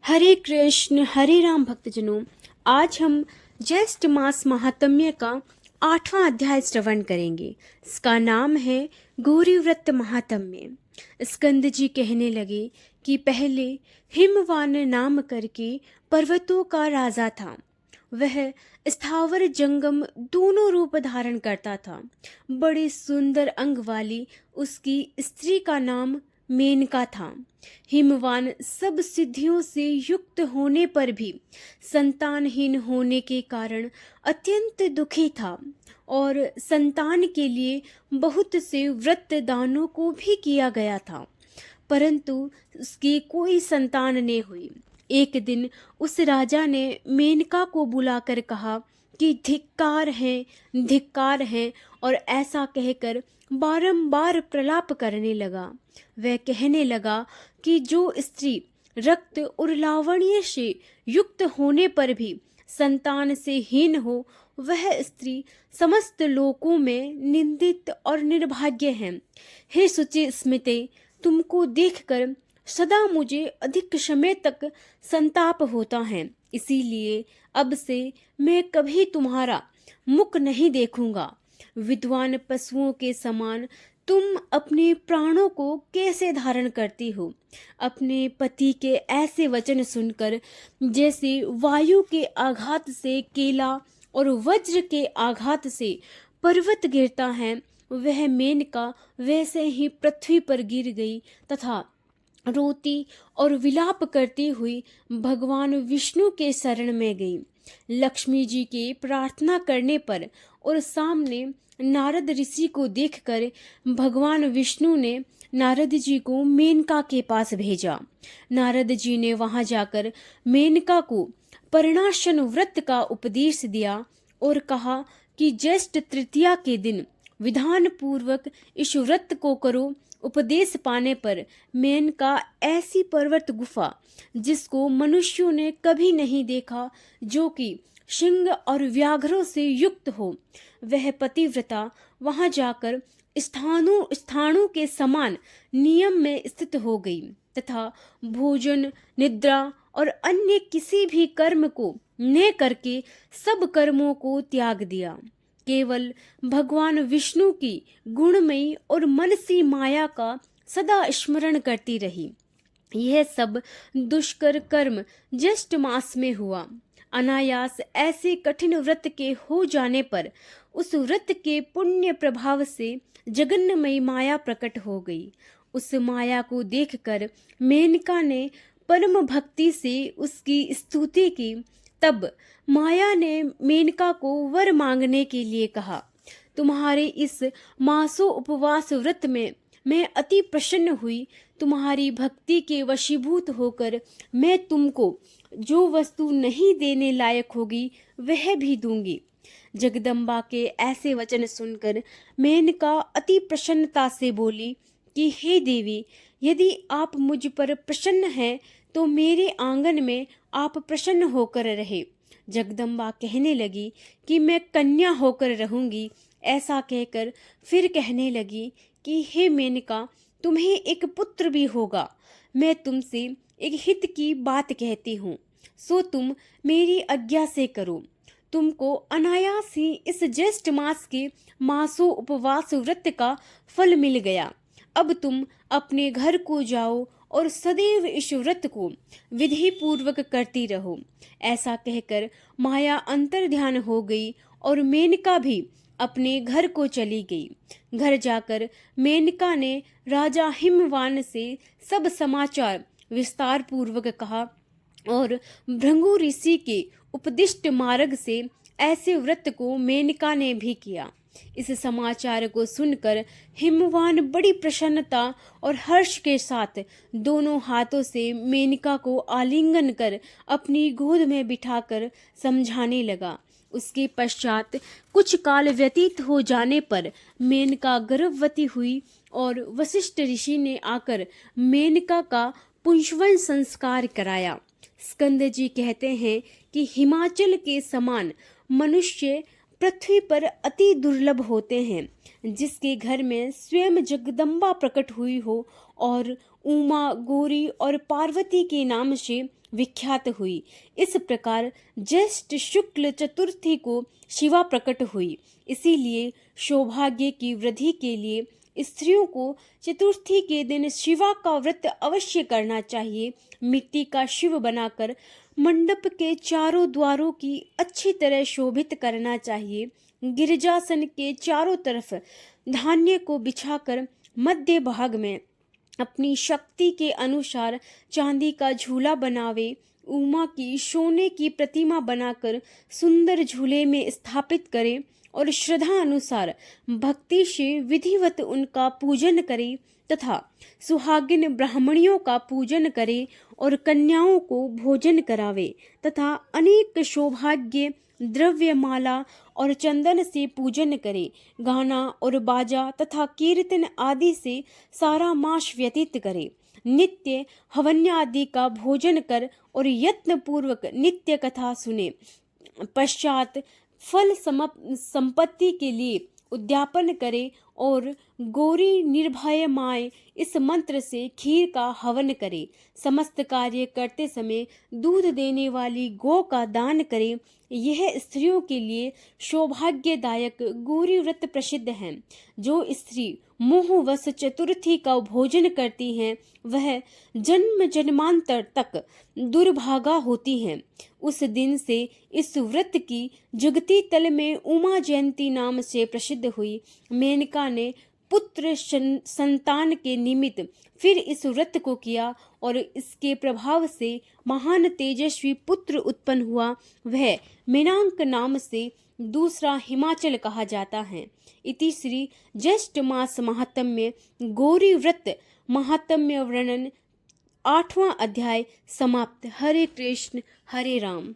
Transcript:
हरे कृष्ण हरे राम भक्तजनों। आज हम ज्येष्ठ मास महात्म्य का 8वां अध्याय श्रवण करेंगे। इसका नाम है गौरी व्रत महात्म्य। स्कंद जी कहने लगे कि पहले हिमवान नाम करके पर्वतों का राजा था। वह स्थावर जंगम दोनों रूप धारण करता था। बड़े सुंदर अंग वाली उसकी स्त्री का नाम मेनका था। हिमवान सब सिद्धियों से युक्त होने पर भी संतानहीन होने के कारण अत्यंत दुखी था और संतान के लिए बहुत से व्रत दानों को भी किया गया था, परंतु उसकी कोई संतान नहीं हुई। एक दिन उस राजा ने मेनका को बुलाकर कहा कि धिक्कार है, और ऐसा कहकर बारंबार प्रलाप करने लगा। वह कहने लगा कि जो स्त्री रक्त और लावण्य से युक्त होने पर भी संतान से हीन हो, वह स्त्री समस्त लोकों में निंदित और निर्भाग्य है। हे शुचि स्मिते, तुमको देखकर सदा मुझे अधिक समय तक संताप होता है, इसीलिए अब से मैं कभी तुम्हारा मुख नहीं देखूंगा। विद्वान पशुओं के समान तुम अपने प्राणों को कैसे धारण करती हो? अपने पति के ऐसे वचन सुनकर जैसे वायु के आघात से केला और वज्र के आघात से पर्वत गिरता है, वह मेनका वैसे ही पृथ्वी पर गिर गई तथा रोती और विलाप करती हुई भगवान विष्णु के शरण में गई। लक्ष्मी जी के प्रार्थना करने पर और सामने नारद ऋषि को देखकर भगवान विष्णु ने नारद जी को मेनका के पास भेजा। नारद जी ने वहां जाकर मेनका को पर्णाशन व्रत का उपदेश दिया और कहा कि ज्येष्ठ तृतीया के दिन विधान पूर्वक इस व्रत को करो। उपदेश पाने पर मेनका ऐसी पर्वत गुफा जिसको मनुष्यों ने कभी नहीं देखा, जो कि सिंह और व्याघ्रों से युक्त हो, वह पतिव्रता वहां जाकर स्थानों के समान नियम में स्थित हो गई तथा भोजन, निद्रा और अन्य किसी भी कर्म को न करके सब कर्मों को त्याग दिया। केवल भगवान विष्णु की गुणमयी और मनसी माया का सदा स्मरण करती रही। यह सब दुष्कर कर्म ज्येष्ठ मास में हुआ। अनायास ऐसे कठिन व्रत के हो जाने पर उस व्रत के पुण्य प्रभाव से जगन्मयी माया प्रकट हो गई। उस माया को देखकर मेनका ने परम भक्ति से उसकी स्तुति की। तब माया ने मेनका को वर मांगने के लिए कहा। तुम्हारे इस मासो उपवास व्रत में मैं अति प्रसन्न हुई। तुम्हारी भक्ति के वशीभूत होकर मैं तुमको जो वस्तु नहीं देने लायक होगी वह भी दूंगी। जगदम्बा के ऐसे वचन सुनकर मेनका अति प्रसन्नता से बोली कि हे देवी, यदि आप मुझ पर प्रसन्न हैं तो मेरे आंगन में आप प्रसन्न होकर रहे। जगदम्बा कहने लगी कि मैं कन्या होकर रहूंगी। ऐसा कहकर फिर कहने लगी कि हे मेनका, तुम्हें एक पुत्र भी होगा। मैं तुमसे एक हित की बात कहती हूँ, सो तुम मेरी आज्ञा से करो। तुमको अनायास ही इस ज्येष्ठ मास के मासों उपवास व्रत का फल मिल गया। अब तुम अपने घर को जाओ और सदैव इस व्रत को विधि पूर्वक करती रहो। ऐसा कहकर माया अंतर ध्यान हो गई और मेनका भी अपने घर को चली गई। घर जाकर मेनका ने राजा हिमवान से सब समाचार विस्तार पूर्वक कहा और भृगु ऋषि के उपदिष्ट मार्ग से ऐसे व्रत को मेनका ने भी किया। इस समाचार को सुनकर हिमवान बड़ी प्रसन्नता और हर्ष के साथ दोनों हाथों से मेनका को आलिंगन कर अपनी गोद में बिठाकर समझाने लगा। उसके पश्चात कुछ काल व्यतीत हो जाने पर मेनका गर्भवती हुई और वशिष्ठ ऋषि ने आकर मेनका का पुंसवन संस्कार कराया। स्कंद जी कहते हैं कि हिमाचल के समान मनुष्य पृथ्वी पर अति दुर्लभ होते हैं, जिसके घर में स्वयं जगदम्बा प्रकट हुई हो और उमा, गौरी और पार्वती के नाम से विख्यात हुई। इस प्रकार ज्येष्ठ शुक्ल चतुर्थी को शिवा प्रकट हुई। इसीलिए सौभाग्य की वृद्धि के लिए स्त्रियों को चतुर्थी के दिन शिवा का व्रत अवश्य करना चाहिए। मिट्टी का शिव बनाकर मंडप के चारों द्वारों की अच्छी तरह शोभित करना चाहिए। गिरजासन के चारों तरफ धान्य को बिछाकर मध्य भाग में अपनी शक्ति के अनुसार चांदी का झूला बनावे। उमा की सोने की प्रतिमा बनाकर सुंदर झूले में स्थापित करें और श्रद्धा अनुसार भक्ति से विधिवत उनका पूजन करें तथा सुहागिन ब्राह्मणियों का पूजन करें और कन्याओं को भोजन करावे तथा अनेक सौभाग्य द्रव्यमाला और चंदन से पूजन करे। गाना और बाजा तथा कीर्तन आदि से सारा मास व्यतीत करे। नित्य हवन्य आदि का भोजन कर और यत्न पूर्वक नित्य कथा सुने। पश्चात फल संपत्ति के लिए उद्यापन करे और गौरी निर्भय माय इस मंत्र से खीर का हवन करे। समस्त कार्य करते समय दूध देने वाली गौ का दान करे। यह स्त्रियों के लिए सौभाग्यदायक गौरी व्रत प्रसिद्ध है। जो स्त्री मोहवश चतुर्थी का भोजन करती हैं वह जन्म जन्मांतर तक दुर्भागा होती हैं। उस दिन से इस व्रत की जगती तल में उमा जयंती नाम से प्रसिद्ध हुई। मेनका ने पुत्र संतान के निमित्त फिर इस व्रत को किया और इसके प्रभाव से महान तेजस्वी पुत्र उत्पन्न हुआ। वह मेनाक नाम से दूसरा हिमाचल कहा जाता है। इति श्री ज्येष्ठ मास महात्म्य गौरी व्रत महात्म्य वर्णन 8वां अध्याय समाप्त। हरे कृष्ण हरे राम।